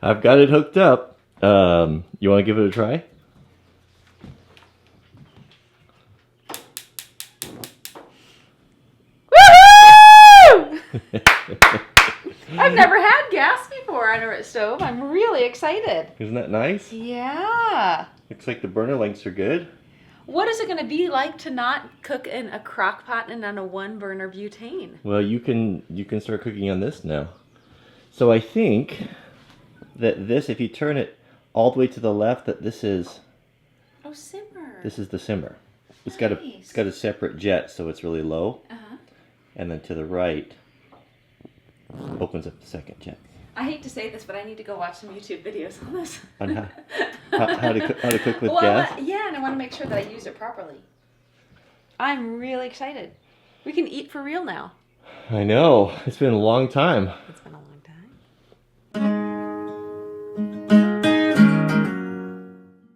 I've got it hooked up. You want to give it a try? I've never had gas before on a stove. I'm really excited. Isn't that nice? Yeah. Looks like the burner lengths are good. What is it going to be like to not cook in a crock pot and on a one burner butane? Well, you can start cooking on this now. So I think that this, if you turn it all the way to the left, that this is simmer. This is the simmer. It's Nice. got a separate jet, so it's really low. And then to the right opens up the second jet. I hate to say this, but I need to go watch some YouTube videos on this. On how to cook with gas? Yeah, and I want to make sure that I use it properly. I'm really excited. We can eat for real now. I know. It's been a long time. It's been a long time.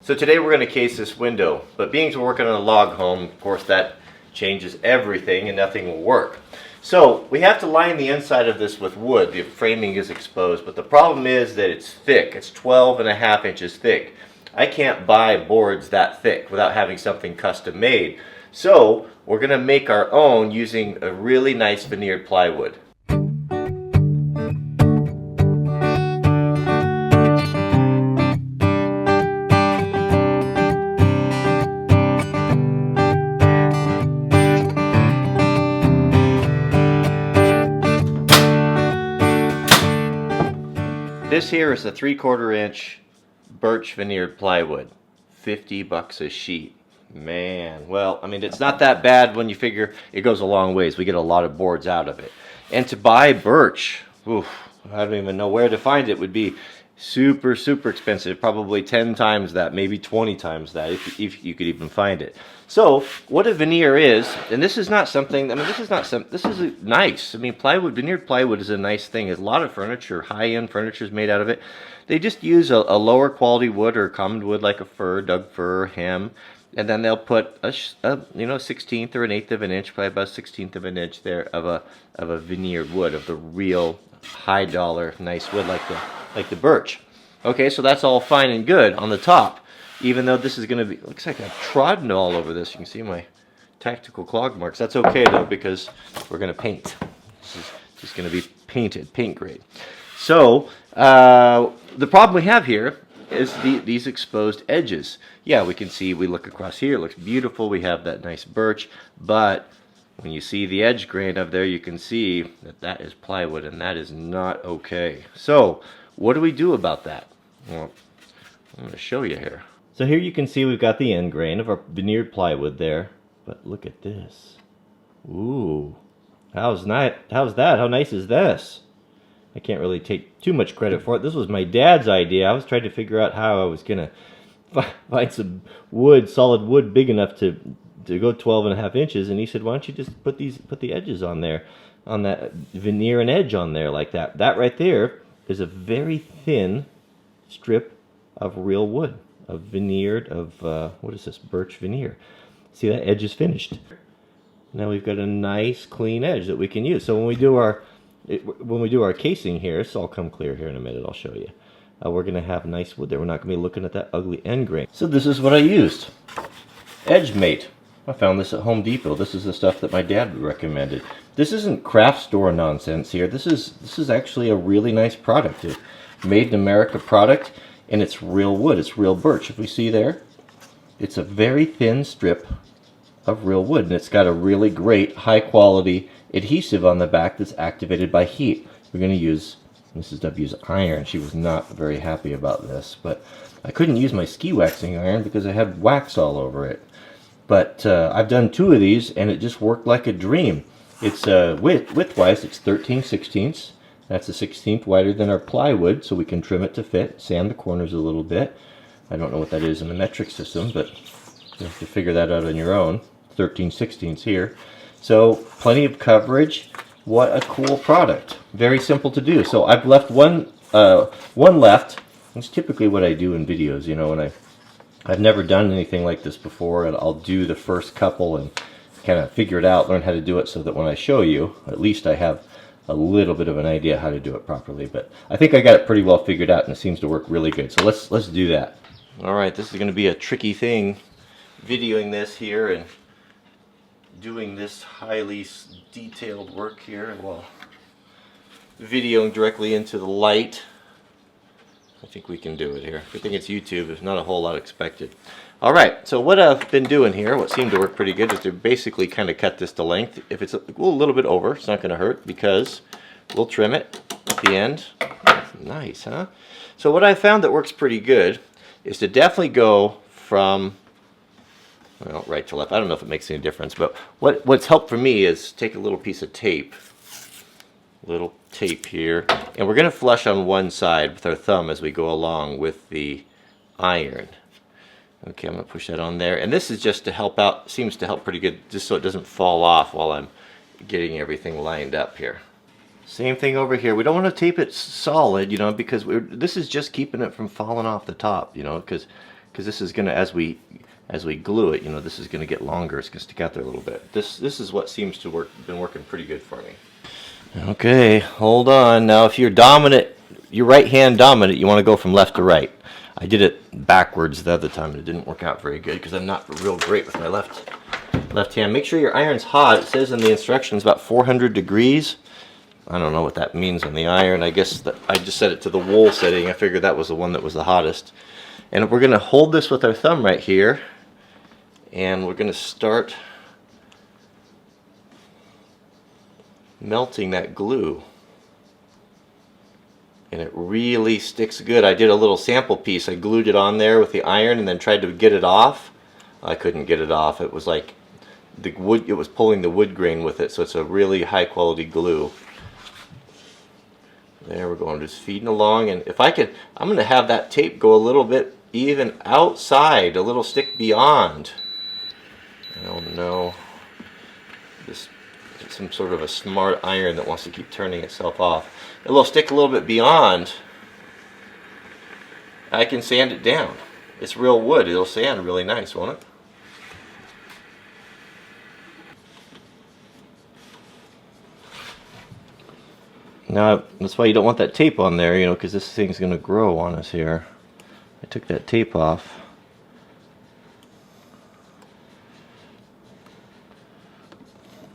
So today we're going to case this window, but being we're working on a log home, of course that changes everything and nothing will work. So we have to line the inside of this with wood. The framing is exposed, but the problem is that it's thick. It's 12.5 inches thick. I can't buy boards that thick without having something custom made. So we're going to make our own using a really nice veneered plywood. This here is a 3/4 inch birch veneered plywood. 50 bucks a sheet. Man, well, I mean, it's not that bad when you figure it goes a long ways. We get a lot of boards out of it. And to buy birch, oof, I don't even know where to find it, would be super, super expensive. Probably 10 times that, maybe 20 times that, if you could even find it. So, what a veneer is, and this is not something, I mean, this is nice. I mean, plywood, veneered plywood is a nice thing. There's a lot of furniture, high-end furniture is made out of it. They just use a lower quality wood or common wood like a fir, Doug fir, hem, and then they'll put a 1/16 or 1/8 of an inch, probably about 1/16 of an inch there of a veneered wood, of the real high dollar nice wood like the birch. Okay, so that's all fine and good on the top, even though this is going to be, looks like I've trodden all over this. You can see my tactical clog marks. That's okay though, because we're going to paint. This is just going to be painted, paint grade. So the problem we have here is these exposed edges. Yeah, we can see, we look across here, it looks beautiful, we have that nice birch, but when you see the edge grain up there, you can see that that is plywood, and that is not okay. So what do we do about that? Well, I'm going to show you here. So here you can see we've got the end grain of our veneered plywood there, but look at this. Ooh, how's that? How nice is this? I can't really take too much credit for it. This was my dad's idea. I was trying to figure out how I was going to find some wood, solid wood big enough to go 12.5 inches, and he said, why don't you just put the edges on there, on that veneer and edge on there like that. That right there is a very thin strip of real wood, of veneered, of what is this, birch veneer. See, that edge is finished. Now we've got a nice clean edge that we can use. So when we do our casing here, this will all come clear here in a minute, I'll show you. We're going to have nice wood there. We're not going to be looking at that ugly end grain. So this is what I used. Edge Mate. I found this at Home Depot. This is the stuff that my dad recommended. This isn't craft store nonsense here. This is actually a really nice product. It's made in America product, and it's real wood. It's real birch. If we see there, it's a very thin strip of real wood, and it's got a really great high quality adhesive on the back that's activated by heat. We're going to use Mrs. W's iron. She was not very happy about this, but I couldn't use my ski waxing iron because I had wax all over it. But I've done 2 of these, and it just worked like a dream. It's width-wise, it's 13/16. That's a 1/16 wider than our plywood, so we can trim it to fit, sand the corners a little bit. I don't know what that is in the metric system, but you have to figure that out on your own. 13/16 here. So plenty of coverage. What a cool product. Very simple to do. So I've left one left. It's typically what I do in videos, you know, when I've never done anything like this before, and I'll do the first couple and kind of figure it out, learn how to do it, so that when I show you, at least I have a little bit of an idea how to do it properly. But I think I got it pretty well figured out, and it seems to work really good. So let's do that. All right, this is going to be a tricky thing, videoing this here and doing this highly detailed work here while videoing directly into the light. I think we can do it here. Good thing it's YouTube. There's not a whole lot expected. All right, so what I've been doing here, what seemed to work pretty good, is to basically kind of cut this to length. If it's a little bit over, it's not going to hurt because we'll trim it at the end. Nice, huh? So what I found that works pretty good is to definitely go from, well, right to left. I don't know if it makes any difference, but what's helped for me is take a little piece of tape, little tape here, and we're going to flush on one side with our thumb as we go along with the iron. Okay, I'm going to push that on there, and this is just to help out, seems to help pretty good, just so it doesn't fall off while I'm getting everything lined up here. Same thing over here. We don't want to tape it solid, you know, because this is just keeping it from falling off the top, you know, because this is going to, as we glue it, you know, this is going to get longer. It's going to stick out there a little bit. This is what seems to been working pretty good for me. Okay, hold on. Now, if you're dominant, you're right hand dominant, you want to go from left to right. I did it backwards the other time and it didn't work out very good because I'm not real great with my left hand. Make sure your iron's hot. It says in the instructions about 400 degrees. I don't know what that means on the iron. I guess that I just set it to the wool setting. I figured that was the one that was the hottest. And we're going to hold this with our thumb right here, and we're going to start melting that glue. And it really sticks good. I did a little sample piece. I glued it on there with the iron and then tried to get it off. I couldn't get it off. It was like the wood, it was pulling the wood grain with it, so it's a really high quality glue. There we're going, just feeding along, and if I could, I'm going to have that tape go a little bit even outside, a little stick beyond. I don't know. This is some sort of a smart iron that wants to keep turning itself off. A little stick a little bit beyond. I can sand it down. It's real wood. It'll sand really nice, won't it? Now, that's why you don't want that tape on there, you know, because this thing's going to grow on us here. I took that tape off.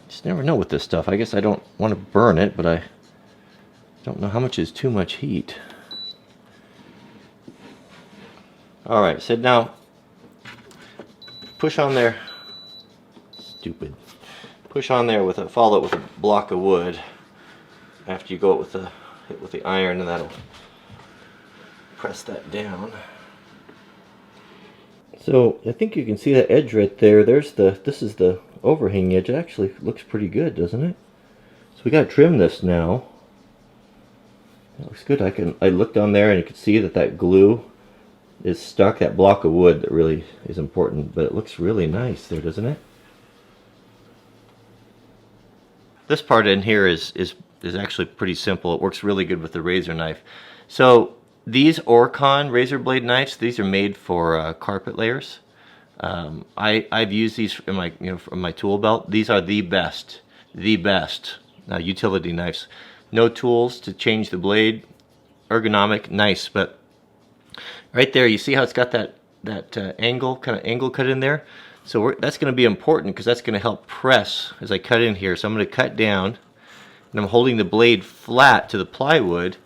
Just never know with this stuff. I guess I don't want to burn it, but I don't know how much is too much heat. Alright, so now push on there. Stupid. Push on there with follow it with a block of wood. After you go hit with the iron, and that'll press that down. So I think you can see that edge right there. This is the overhang edge. It actually looks pretty good, doesn't it? So we gotta trim this now. It looks good. I looked on there and you can see that glue is stuck. That block of wood that really is important, but it looks really nice there, doesn't it? This part in here is actually pretty simple. It works really good with the razor knife. So these Orcon razor blade knives, these are made for carpet layers. I've used these in my tool belt. These are the best utility knives. No tools to change the blade. Ergonomic, nice, but right there, you see how it's got that angle cut in there. So that's going to be important because that's going to help press as I cut in here. So I'm going to cut down. And I'm holding the blade flat to the plywood,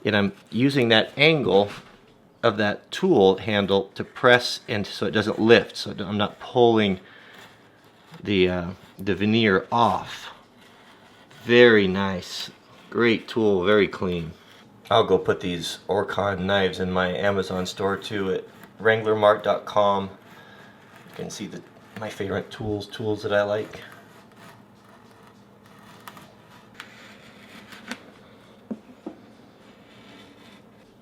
and I'm using that angle of that tool handle to press in so it doesn't lift, so I'm not pulling the veneer off. Very nice. Great tool, very clean. I'll go put these Orcon knives in my Amazon store too at wranglermart.com. You can see my favorite tools that I like.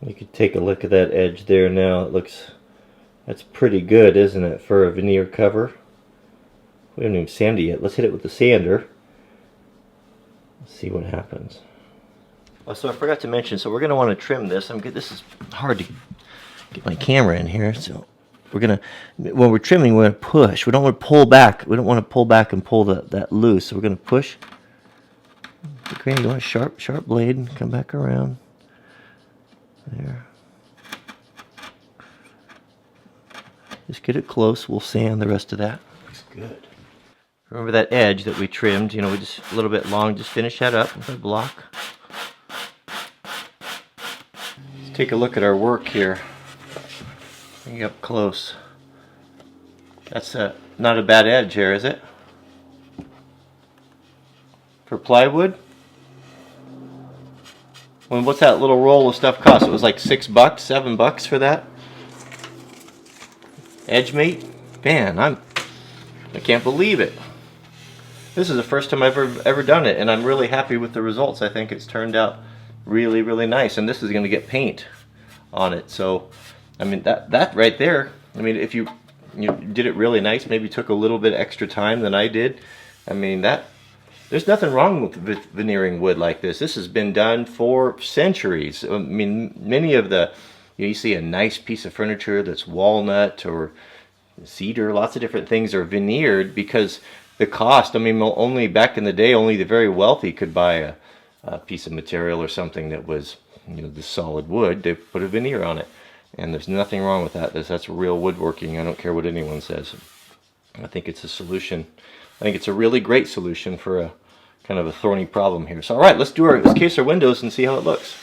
You could take a look at that edge there now. That's pretty good, isn't it, for a veneer cover? We haven't even sanded it yet. Let's hit it with the sander. Let's see what happens. Oh, so I forgot to mention, so we're going to want to trim this. This is hard to get my camera in here, so when we're trimming, we're going to push. We don't want to pull back. We don't want to pull back and pull that loose. So we're going to push Okay, you want a sharp blade. Come back around. There. Just get it close. We'll sand the rest of that. Looks good. Remember that edge that we trimmed? You know, we just a little bit long. Just finish that up with a block. Let's take a look at our work here. Bring it up close. That's not a bad edge here, is it? For plywood? Well, what's that little roll of stuff cost? It was like $6, $7 for that. Edge mate? Man, I can't believe it. This is the first time I've ever done it, and I'm really happy with the results. I think it's turned out really, really nice, and this is going to get paint on it. So, I mean, that right there, I mean, if you did it really nice, maybe took a little bit extra time than I did, I mean, there's nothing wrong with veneering wood like this. This has been done for centuries. I mean, many of the, you see a nice piece of furniture that's walnut or cedar, lots of different things are veneered because the cost, I mean, only back in the day, only the very wealthy could buy a piece of material or something that was, the solid wood. They put a veneer on it. And there's nothing wrong with that. That's real woodworking. I don't care what anyone says. I think it's a solution. I think it's a really great solution for a kind of a thorny problem here. So, all right, let's case our windows and see how it looks.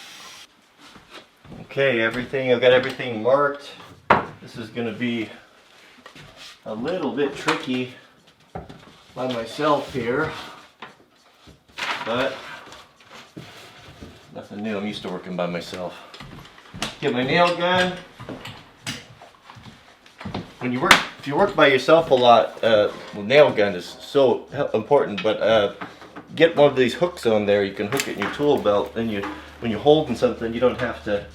Okay, I've got everything marked. This is going to be a little bit tricky by myself here, but nothing new. I'm used to working by myself. Get my nail gun. If you work by yourself a lot, nail gun is so important. But get one of these hooks on there. You can hook it in your tool belt. Then when you're holding something, you don't have to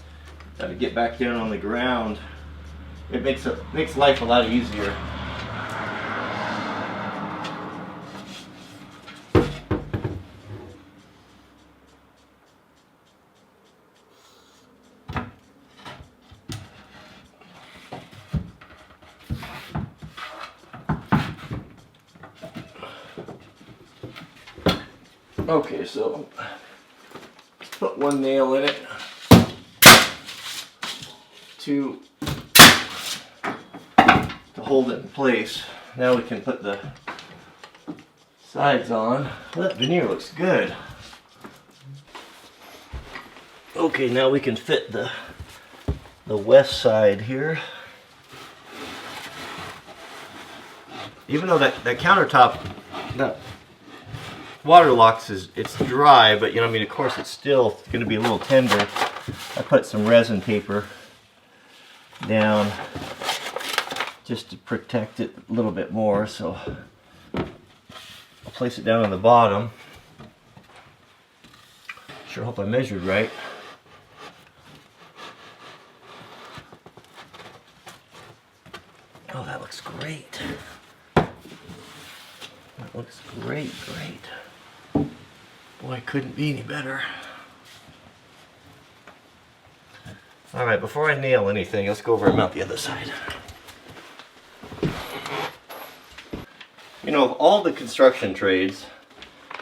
get back down on the ground. It makes life a lot easier. Okay, so put one nail in it to hold it in place. Now we can put the sides on. That veneer looks good. Okay, now we can fit the west side here. Even though that countertop, that water locks it's dry, but I mean, of course it's still going to be a little tender. I put some resin paper down just to protect it a little bit more, so I'll place it down on the bottom. Sure hope I measured right. Oh, that looks great. That looks great. Boy, couldn't be any better. Alright, before I nail anything, let's go over and mount the other side. Of all the construction trades,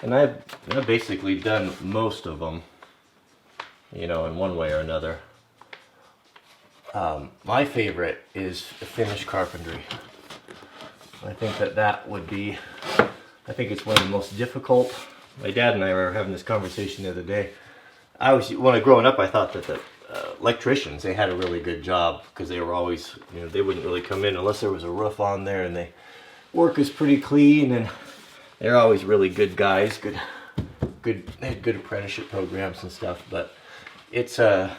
and I've basically done most of them, in one way or another. My favorite is finished carpentry. I think that would be, I think it's one of the most difficult. My dad and I were having this conversation the other day. When growing up, I thought that the electricians, they had a really good job because they were always, they wouldn't really come in unless there was a roof on there, and they work is pretty clean, and they're always really good guys, they had good apprenticeship programs and stuff. But it's I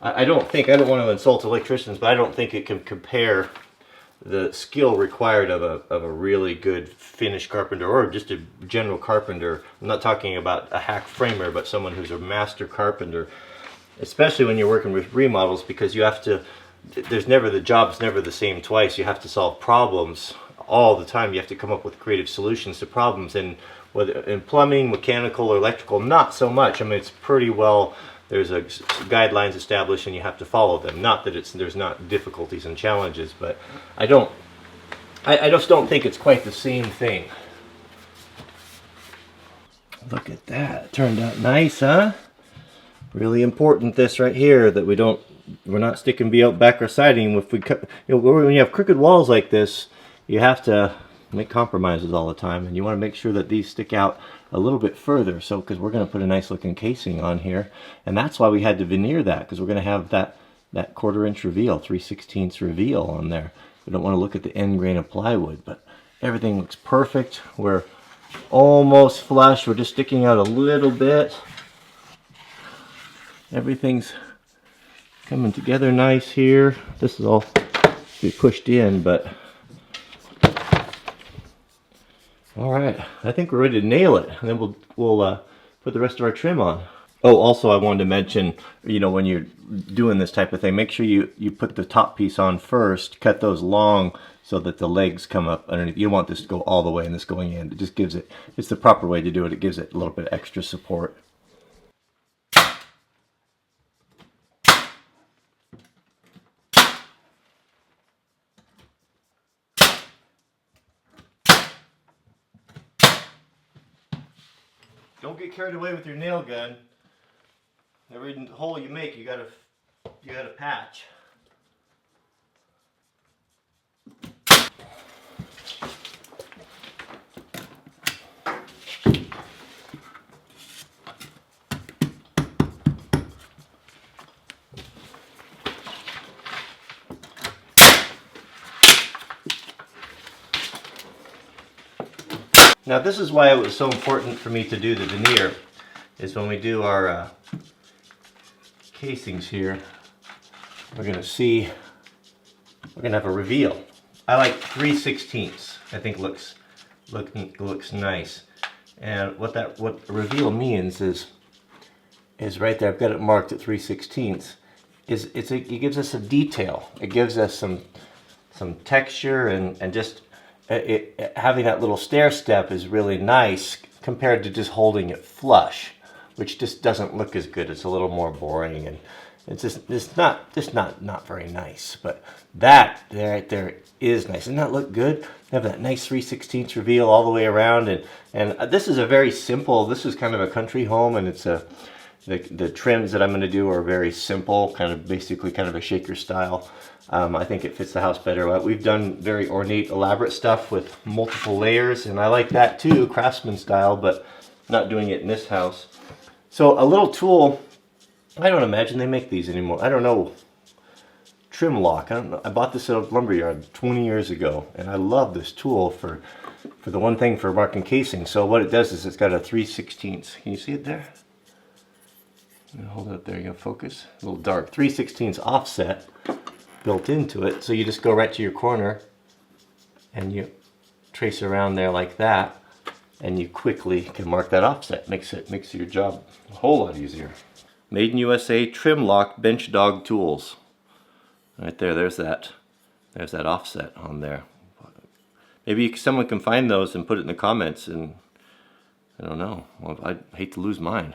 don't want to insult electricians, but I don't think it can compare the skill required of a really good finished carpenter or just a general carpenter. I'm not talking about a hack framer, but someone who's a master carpenter, especially when you're working with remodels, because you have to, the job's never the same twice. You have to solve problems all the time. You have to come up with creative solutions to problems, and whether in plumbing, mechanical, or electrical, not so much. I mean, it's pretty well, there's guidelines established and you have to follow them. Not that there's not difficulties and challenges, but I just don't think it's quite the same thing. Look at that. Turned out nice, huh? Really important this right here, that we're not sticking back or siding. If we cut, when you have crooked walls like this, you have to make compromises all the time, and you want to make sure that these stick out a little bit further. So, because we're going to put a nice looking casing on here, and that's why we had to veneer that, because we're going to have that 1/4 inch reveal, 3/16 reveal on there. We don't want to look at the end grain of plywood, but everything looks perfect. We're almost flush. We're just sticking out a little bit. Everything's coming together nice here. This is all be pushed in, but all right. I think we're ready to nail it, and then we'll put the rest of our trim on. Oh, also I wanted to mention, when you're doing this type of thing, make sure you put the top piece on first, cut those long so that the legs come up underneath. You don't want this to go all the way and this going in. It just gives it's the proper way to do it. It gives it a little bit of extra support. Don't get carried away with your nail gun. Every hole you make, you gotta patch. Now this is why it was so important for me to do the veneer, is when we do our casings here, we're gonna have a reveal. I like 3/16. I think looks nice. And what a reveal means is right there. I've got it marked at 3/16. It gives us a detail. It gives us some texture, and just having that little stair step is really nice compared to just holding it flush, which just doesn't look as good. It's a little more boring, and it's not very nice. But that right there is nice. Doesn't that look good? Have that nice 3/16 reveal all the way around, and this is a very simple. This is kind of a country home, and it's the trims that I'm going to do are very simple, basically kind of a shaker style. I think it fits the house better. We've done very ornate, elaborate stuff with multiple layers, and I like that too, craftsman style, but not doing it in this house. So a little tool, I don't imagine they make these anymore. I don't know. Trim lock. I don't know. I bought this at a lumberyard 20 years ago, and I love this tool for the one thing for marking casing. So what it does is it's got a 3/16. Can you see it there? Hold it up there. You go, focus. A little dark. 3/16 offset built into it. So you just go right to your corner and you trace around there like that, and you quickly can mark that offset. Makes your job a whole lot easier. Made in USA Trim Lock Bench Dog Tools. Right there, there's that offset on there. Maybe someone can find those and put it in the comments, and I don't know. Well, I'd hate to lose mine.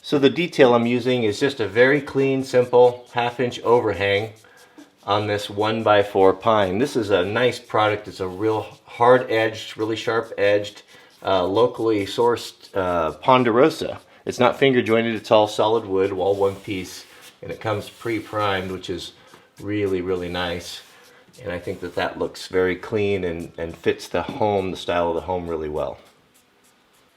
So the detail I'm using is just a very clean, simple 1/2 inch overhang on this 1x4 pine. This is a nice product. It's a real hard edged, really sharp edged, locally sourced ponderosa. It's not finger jointed, it's all solid wood, all one piece, and it comes pre-primed, which is really, really nice. And I think that looks very clean and fits the home, the style of the home, really well.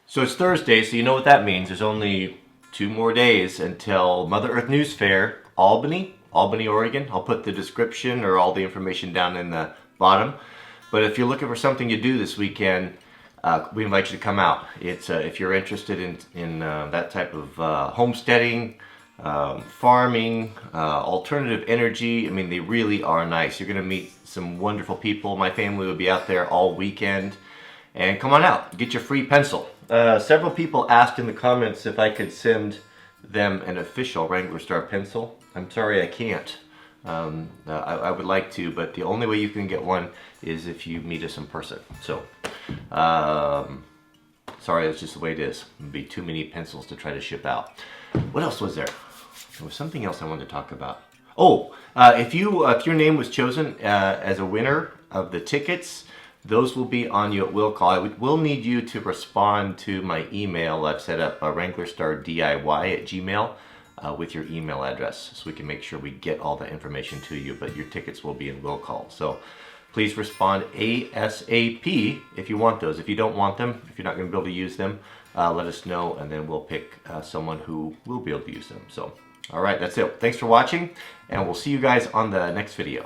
So it's Thursday, so you know what that means. There's only 2 more days until Mother Earth News Fair, Albany, Oregon. I'll put the description or all the information down in the bottom. But if you're looking for something to do this weekend, we invite you to come out. It's if you're interested in that type of homesteading, farming, alternative energy. I mean, they really are nice. You're going to meet some wonderful people. My family will be out there all weekend. And come on out, get your free pencil. Several people asked in the comments if I could send them an official Wranglerstar pencil. I'm sorry I can't. I would like to, but the only way you can get one is if you meet us in person. So, sorry, that's just the way it is. It'd be too many pencils to try to ship out. What else was there? There was something else I wanted to talk about. Oh, if your name was chosen as a winner of the tickets, those will be on you at will call. Will need you to respond to my email. I've set up wranglerstardiy@gmail with your email address, so we can make sure we get all that information to you. But your tickets will be in will call. So please respond ASAP if you want those. If you don't want them, if you're not going to be able to use them, let us know, and then we'll pick someone who will be able to use them. So, all right, that's it. Thanks for watching, and we'll see you guys on the next video.